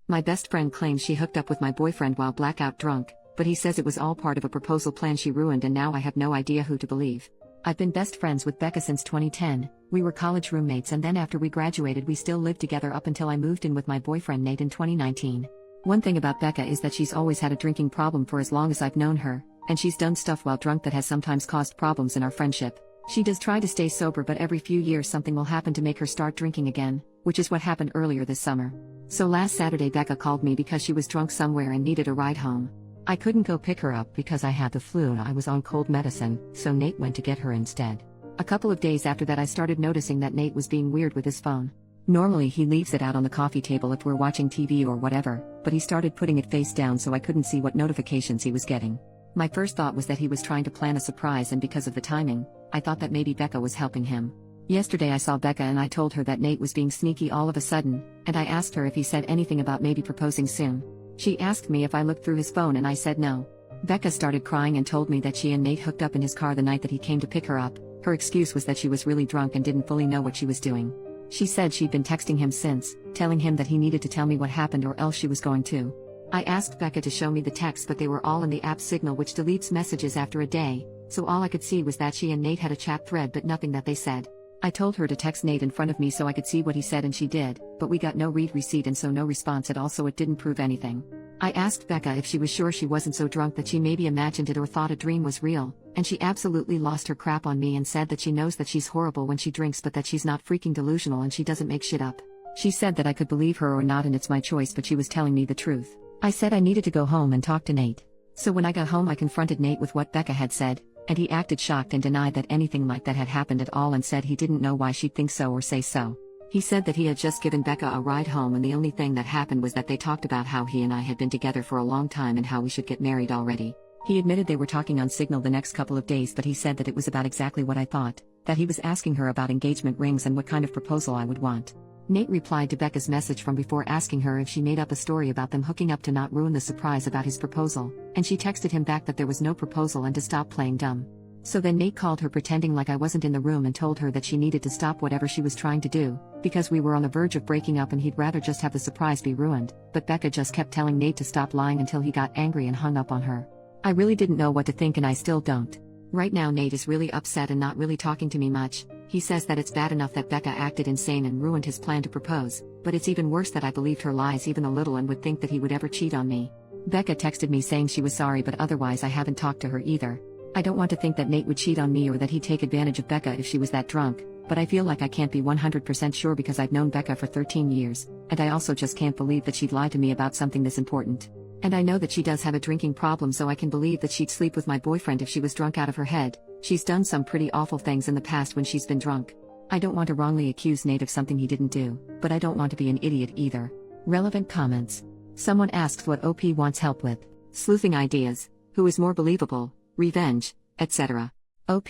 My best friend claims she hooked up with my boyfriend while blackout drunk, but he says it was all part of a proposal plan she ruined, and now I have no idea who to believe. I've been best friends with Becca since 2010, we were college roommates, and then after we graduated we still lived together up until I moved in with my boyfriend Nate in 2019. One thing about Becca is that she's always had a drinking problem for as long as I've known her, and she's done stuff while drunk that has sometimes caused problems in our friendship. She does try to stay sober, but every few years something will happen to make her start drinking again, which is what happened earlier this summer. So last Saturday Becca called me because she was drunk somewhere and needed a ride home. I couldn't go pick her up because I had the flu and I was on cold medicine, so Nate went to get her instead. A couple of days after that I started noticing that Nate was being weird with his phone. Normally he leaves it out on the coffee table if we're watching TV or whatever, but he started putting it face down so I couldn't see what notifications he was getting. My first thought was that he was trying to plan a surprise, and because of the timing, I thought that maybe Becca was helping him. Yesterday I saw Becca and I told her that Nate was being sneaky all of a sudden, and I asked her if he said anything about maybe proposing soon. She asked me if I looked through his phone and I said no. Becca started crying and told me that she and Nate hooked up in his car the night that he came to pick her up. Her excuse was that she was really drunk and didn't fully know what she was doing. She said she'd been texting him since, telling him that he needed to tell me what happened or else she was going to. I asked Becca to show me the texts, but they were all in the app Signal, which deletes messages after a day, so all I could see was that she and Nate had a chat thread but nothing that they said. I told her to text Nate in front of me so I could see what he said and she did, but we got no read receipt and so no response at all, so it didn't prove anything. I asked Becca if she was sure she wasn't so drunk that she maybe imagined it or thought a dream was real, and she absolutely lost her crap on me and said that she knows that she's horrible when she drinks but that she's not freaking delusional and she doesn't make shit up. She said that I could believe her or not and it's my choice, but she was telling me the truth. I said I needed to go home and talk to Nate. So when I got home I confronted Nate with what Becca had said, and he acted shocked and denied that anything like that had happened at all and said he didn't know why she'd think so or say so. He said that he had just given Becca a ride home and the only thing that happened was that they talked about how he and I had been together for a long time and how we should get married already. He admitted they were talking on Signal the next couple of days, but he said that it was about exactly what I thought, that he was asking her about engagement rings and what kind of proposal I would want. Nate replied to Becca's message from before asking her if she made up a story about them hooking up to not ruin the surprise about his proposal, and she texted him back that there was no proposal and to stop playing dumb. So then Nate called her pretending like I wasn't in the room and told her that she needed to stop whatever she was trying to do, because we were on the verge of breaking up and he'd rather just have the surprise be ruined, but Becca just kept telling Nate to stop lying until he got angry and hung up on her. I really didn't know what to think and I still don't. Right now Nate is really upset and not really talking to me much. He says that it's bad enough that Becca acted insane and ruined his plan to propose, but it's even worse that I believed her lies even a little and would think that he would ever cheat on me. Becca texted me saying she was sorry, but otherwise I haven't talked to her either. I don't want to think that Nate would cheat on me or that he'd take advantage of Becca if she was that drunk, but I feel like I can't be 100% sure because I've known Becca for 13 years, and I also just can't believe that she'd lie to me about something this important. And I know that she does have a drinking problem, so I can believe that she'd sleep with my boyfriend if she was drunk out of her head. She's done some pretty awful things in the past when she's been drunk. I don't want to wrongly accuse Nate of something he didn't do, but I don't want to be an idiot either. Relevant comments. Someone asks what OP wants help with. Sleuthing ideas. Who is more believable? Revenge, etc. OP.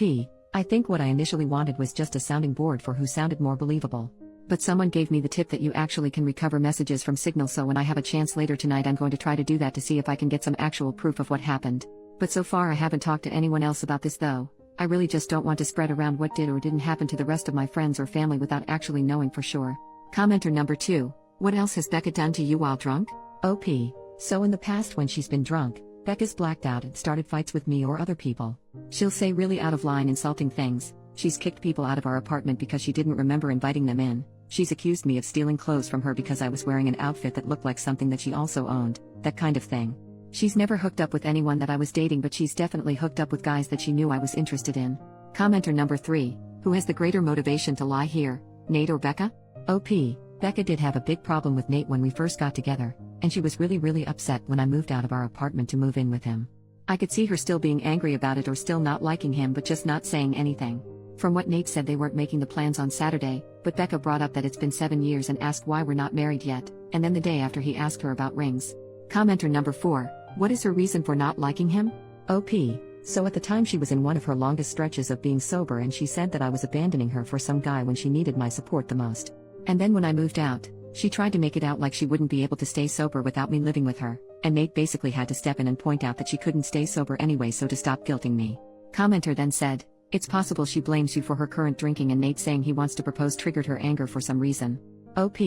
I think what I initially wanted was just a sounding board for who sounded more believable. But someone gave me the tip that you actually can recover messages from Signal, so when I have a chance later tonight I'm going to try to do that to see if I can get some actual proof of what happened. But so far I haven't talked to anyone else about this though. I really just don't want to spread around what did or didn't happen to the rest of my friends or family without actually knowing for sure. Commenter number 2. What else has Becca done to you while drunk? OP. So in the past when she's been drunk, Becca's blacked out and started fights with me or other people. She'll say really out of line insulting things. She's kicked people out of our apartment because she didn't remember inviting them in. She's accused me of stealing clothes from her because I was wearing an outfit that looked like something that she also owned, that kind of thing. She's never hooked up with anyone that I was dating, but she's definitely hooked up with guys that she knew I was interested in. Commenter number 3. Who has the greater motivation to lie here, Nate or Becca? OP. Becca did have a big problem with Nate when we first got together, and she was really upset when I moved out of our apartment to move in with him. I could see her still being angry about it or still not liking him but just not saying anything. From what Nate said, they weren't making the plans on Saturday, but Becca brought up that it's been 7 years and asked why we're not married yet, and then the day after he asked her about rings. Commenter number 4. What is her reason for not liking him? OP. So at the time she was in one of her longest stretches of being sober and she said that I was abandoning her for some guy when she needed my support the most. And then when I moved out, she tried to make it out like she wouldn't be able to stay sober without me living with her, and Nate basically had to step in and point out that she couldn't stay sober anyway, so to stop guilting me. Commenter then said, it's possible she blames you for her current drinking, and Nate saying he wants to propose triggered her anger for some reason. OP.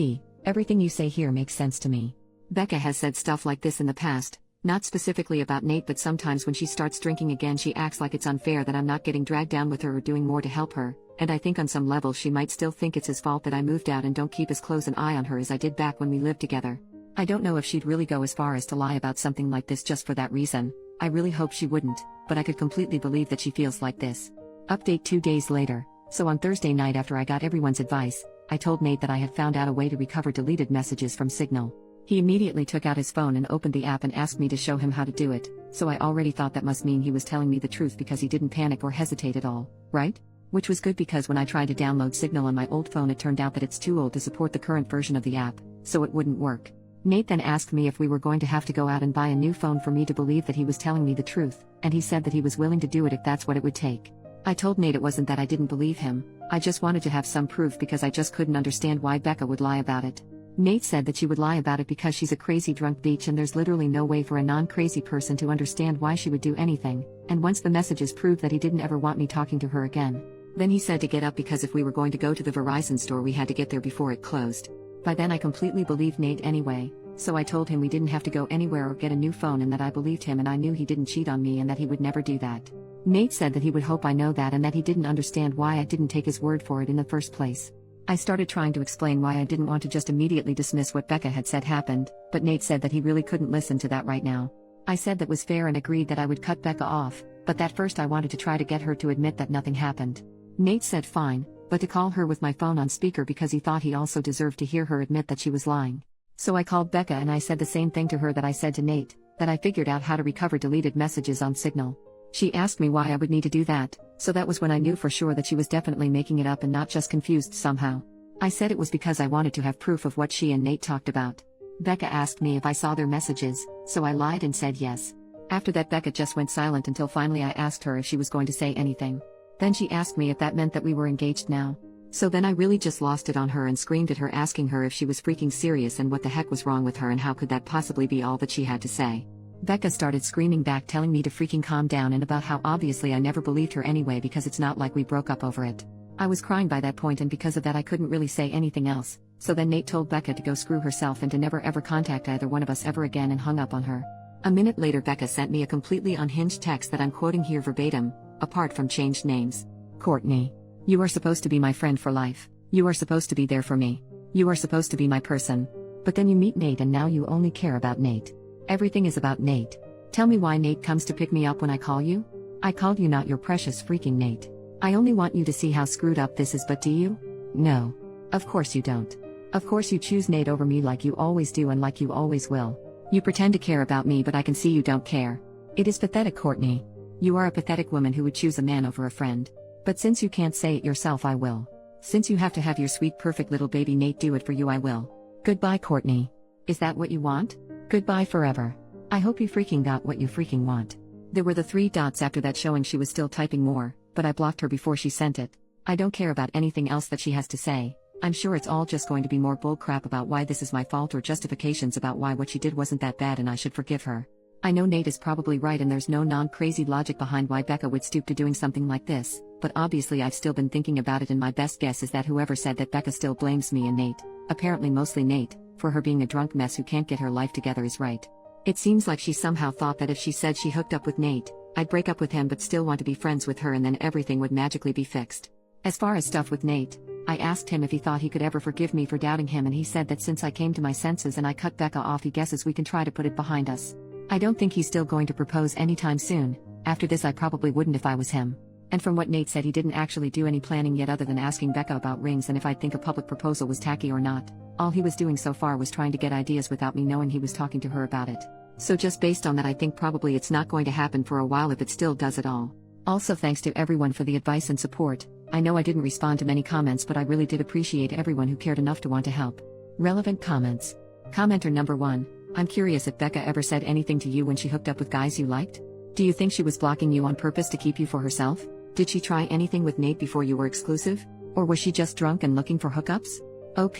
Everything you say here makes sense to me. Becca has said stuff like this in the past, not specifically about Nate, but sometimes when she starts drinking again she acts like it's unfair that I'm not getting dragged down with her or doing more to help her, and I think on some level she might still think it's his fault that I moved out and don't keep as close an eye on her as I did back when we lived together. I don't know if she'd really go as far as to lie about something like this just for that reason. I really hope she wouldn't, but I could completely believe that she feels like this. Update 2 days later. So on Thursday night, after I got everyone's advice, I told Nate that I had found out a way to recover deleted messages from Signal. He immediately took out his phone and opened the app and asked me to show him how to do it, so I already thought that must mean he was telling me the truth because he didn't panic or hesitate at all, right? Which was good because when I tried to download Signal on my old phone it turned out that it's too old to support the current version of the app, so it wouldn't work. Nate then asked me if we were going to have to go out and buy a new phone for me to believe that he was telling me the truth, and he said that he was willing to do it if that's what it would take. I told Nate it wasn't that I didn't believe him, I just wanted to have some proof because I just couldn't understand why Becca would lie about it. Nate said that she would lie about it because she's a crazy drunk bitch and there's literally no way for a non-crazy person to understand why she would do anything, and once the messages proved that he didn't ever want me talking to her again. Then he said to get up because if we were going to go to the Verizon store we had to get there before it closed. By then I completely believed Nate anyway, so I told him we didn't have to go anywhere or get a new phone and that I believed him and I knew he didn't cheat on me and that he would never do that. Nate said that he would hope I know that and that he didn't understand why I didn't take his word for it in the first place. I started trying to explain why I didn't want to just immediately dismiss what Becca had said happened, but Nate said that he really couldn't listen to that right now. I said that was fair and agreed that I would cut Becca off, but that first I wanted to try to get her to admit that nothing happened. Nate said fine, but to call her with my phone on speaker because he thought he also deserved to hear her admit that she was lying. So I called Becca and I said the same thing to her that I said to Nate, that I figured out how to recover deleted messages on Signal. She asked me why I would need to do that, so that was when I knew for sure that she was definitely making it up and not just confused somehow. I said it was because I wanted to have proof of what she and Nate talked about. Becca asked me if I saw their messages, so I lied and said yes. After that Becca just went silent until finally I asked her if she was going to say anything. Then she asked me if that meant that we were engaged now. So then I really just lost it on her and screamed at her asking her if she was freaking serious and what the heck was wrong with her and how could that possibly be all that she had to say. Becca started screaming back telling me to freaking calm down and about how obviously I never believed her anyway because it's not like we broke up over it. I was crying by that point and because of that I couldn't really say anything else, so then Nate told Becca to go screw herself and to never ever contact either one of us ever again and hung up on her. A minute later Becca sent me a completely unhinged text that I'm quoting here verbatim, apart from changed names. Courtney. You are supposed to be my friend for life. You are supposed to be there for me. You are supposed to be my person. But then you meet Nate and now you only care about Nate. Everything is about Nate. Tell me why Nate comes to pick me up when I call you? I called you not your precious freaking Nate. I only want you to see how screwed up this is, but do you? No. Of course you don't. Of course you choose Nate over me like you always do and like you always will. You pretend to care about me but I can see you don't care. It is pathetic, Courtney. You are a pathetic woman who would choose a man over a friend. But since you can't say it yourself I will. Since you have to have your sweet perfect little baby Nate do it for you I will. Goodbye, Courtney. Is that what you want? Goodbye forever. I hope you freaking got what you freaking want. There were the 3 dots after that showing she was still typing more, but I blocked her before she sent it. I don't care about anything else that she has to say. I'm sure it's all just going to be more bullcrap about why this is my fault or justifications about why what she did wasn't that bad and I should forgive her. I know Nate is probably right and there's no non-crazy logic behind why Becca would stoop to doing something like this, but obviously I've still been thinking about it and my best guess is that whoever said that Becca still blames me and Nate, apparently mostly Nate, for her being a drunk mess who can't get her life together is right. It seems like she somehow thought that if she said she hooked up with Nate, I'd break up with him but still want to be friends with her and then everything would magically be fixed. As far as stuff with Nate, I asked him if he thought he could ever forgive me for doubting him and he said that since I came to my senses and I cut Becca off he guesses we can try to put it behind us. I don't think he's still going to propose anytime soon. After this I probably wouldn't if I was him. And from what Nate said he didn't actually do any planning yet other than asking Becca about rings and if I'd think a public proposal was tacky or not. All he was doing so far was trying to get ideas without me knowing he was talking to her about it. So just based on that I think probably it's not going to happen for a while if it still does at all. Also thanks to everyone for the advice and support. I know I didn't respond to many comments but I really did appreciate everyone who cared enough to want to help. Relevant comments. Commenter number 1. I'm curious if Becca ever said anything to you when she hooked up with guys you liked? Do you think she was blocking you on purpose to keep you for herself? Did she try anything with Nate before you were exclusive? Or was she just drunk and looking for hookups? OP.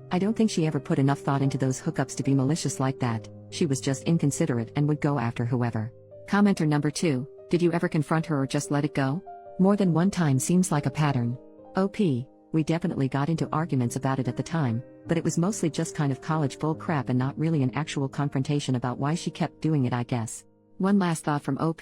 I don't think she ever put enough thought into those hookups to be malicious like that. She was just inconsiderate and would go after whoever. Commenter number 2. Did you ever confront her or just let it go? More than one time seems like a pattern. OP. We definitely got into arguments about it at the time, but it was mostly just kind of college bull crap and not really an actual confrontation about why she kept doing it, I guess. One last thought from OP.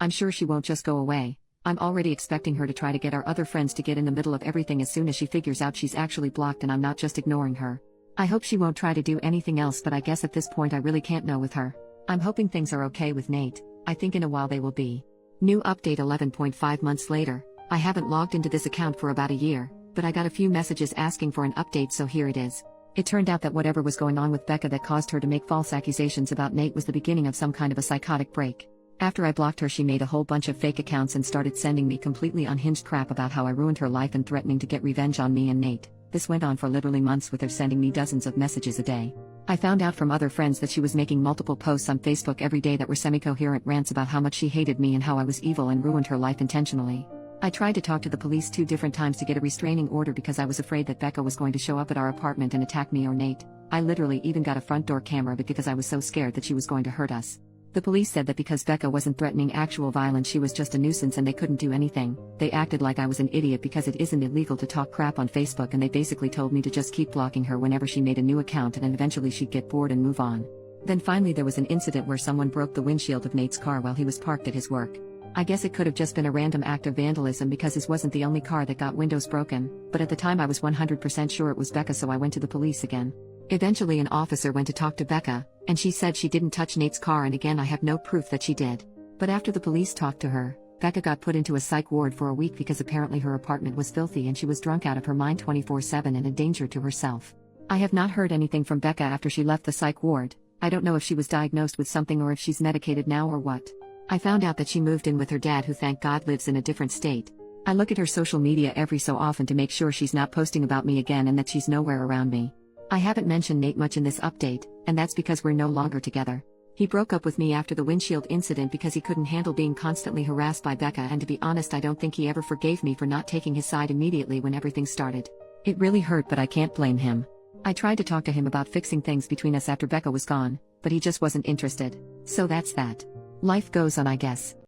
I'm sure she won't just go away. I'm already expecting her to try to get our other friends to get in the middle of everything as soon as she figures out she's actually blocked and I'm not just ignoring her. I hope she won't try to do anything else, but I guess at this point I really can't know with her. I'm hoping things are okay with Nate. I think in a while they will be. New update 11.5 months later. I haven't logged into this account for about a year, but I got a few messages asking for an update, so here it is. It turned out that whatever was going on with Becca that caused her to make false accusations about Nate was the beginning of some kind of a psychotic break. After I blocked her, she made a whole bunch of fake accounts and started sending me completely unhinged crap about how I ruined her life and threatening to get revenge on me and Nate. This went on for literally months, with her sending me dozens of messages a day. I found out from other friends that she was making multiple posts on Facebook every day that were semi-coherent rants about how much she hated me and how I was evil and ruined her life intentionally. I tried to talk to the police 2 different times to get a restraining order because I was afraid that Becca was going to show up at our apartment and attack me or Nate. I literally even got a front door camera because I was so scared that she was going to hurt us. The police said that because Becca wasn't threatening actual violence, she was just a nuisance and they couldn't do anything. They acted like I was an idiot because it isn't illegal to talk crap on Facebook, and they basically told me to just keep blocking her whenever she made a new account and eventually she'd get bored and move on. Then finally there was an incident where someone broke the windshield of Nate's car while he was parked at his work. I guess it could have just been a random act of vandalism because his wasn't the only car that got windows broken, but at the time I was 100% sure it was Becca, so I went to the police again. Eventually an officer went to talk to Becca, and she said she didn't touch Nate's car, and again I have no proof that she did. But after the police talked to her, Becca got put into a psych ward for a week because apparently her apartment was filthy and she was drunk out of her mind 24/7 and a danger to herself. I have not heard anything from Becca after she left the psych ward. I don't know if she was diagnosed with something or if she's medicated now or what. I found out that she moved in with her dad, who thank God lives in a different state. I look at her social media every so often to make sure she's not posting about me again and that she's nowhere around me. I haven't mentioned Nate much in this update, and that's because we're no longer together. He broke up with me after the windshield incident because he couldn't handle being constantly harassed by Becca, and to be honest I don't think he ever forgave me for not taking his side immediately when everything started. It really hurt, but I can't blame him. I tried to talk to him about fixing things between us after Becca was gone, but he just wasn't interested. So that's that. Life goes on, I guess.